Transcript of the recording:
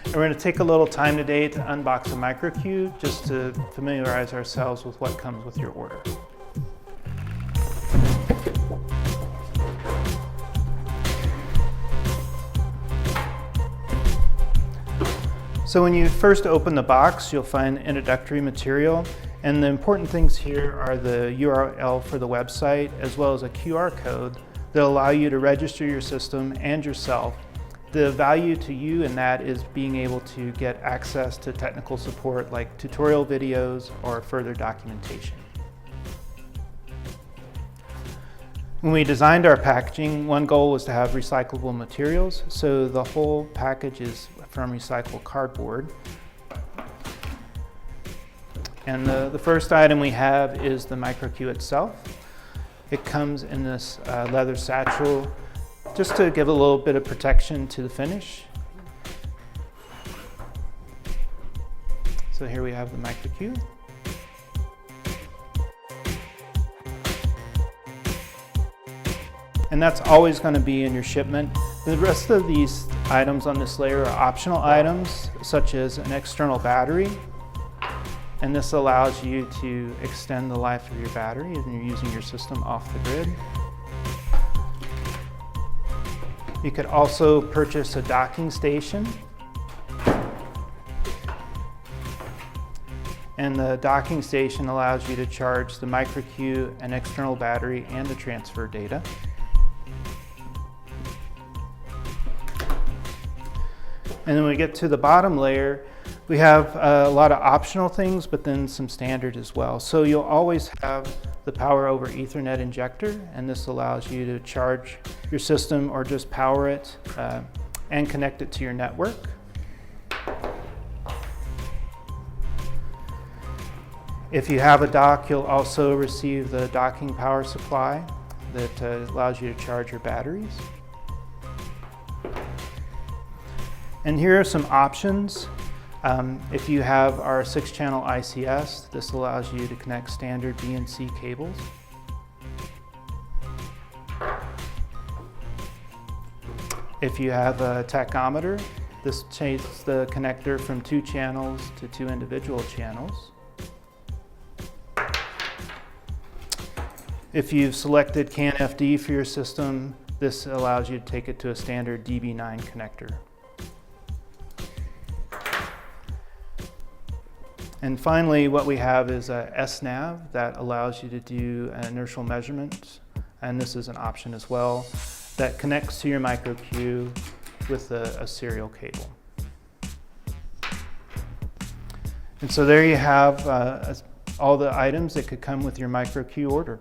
We're going to take a little time today to unbox a MicroQ just to familiarize ourselves with what comes with your order. So when you first open the box, you'll find introductory material, and the important things here are the URL for the website as well as a QR code that allow you to register your system and yourself. The value to you in that is being able to get access to technical support like tutorial videos or further documentation. When we designed our packaging, one goal was to have recyclable materials, so the whole package is from recycled cardboard. And the first item we have is the MicroQ itself. It comes in this leather satchel just to give a little bit of protection to the finish. So here we have the MicroQ. And that's always going to be in your shipment. The rest of these items on this layer are optional items, such as an external battery. And this allows you to extend the life of your battery when you're using your system off the grid. You could also purchase a docking station. And the docking station allows you to charge the MicroQ, an external battery, and the transfer data. And then when we get to the bottom layer, we have a lot of optional things, but then some standard as well. So you'll always have the power over Ethernet injector, and this allows you to charge your system or just power it and connect it to your network. If you have a dock, you'll also receive the docking power supply that allows you to charge your batteries. And here are some options. If you have our 6-channel ICS, this allows you to connect standard BNC cables. If you have a tachometer, this changes the connector from 2 channels to 2 individual channels. If you've selected CAN FD for your system, this allows you to take it to a standard DB9 connector. And finally, what we have is a SNAV that allows you to do an inertial measurement, and this is an option as well, that connects to your MicroQ with a serial cable. And so there you have all the items that could come with your MicroQ order.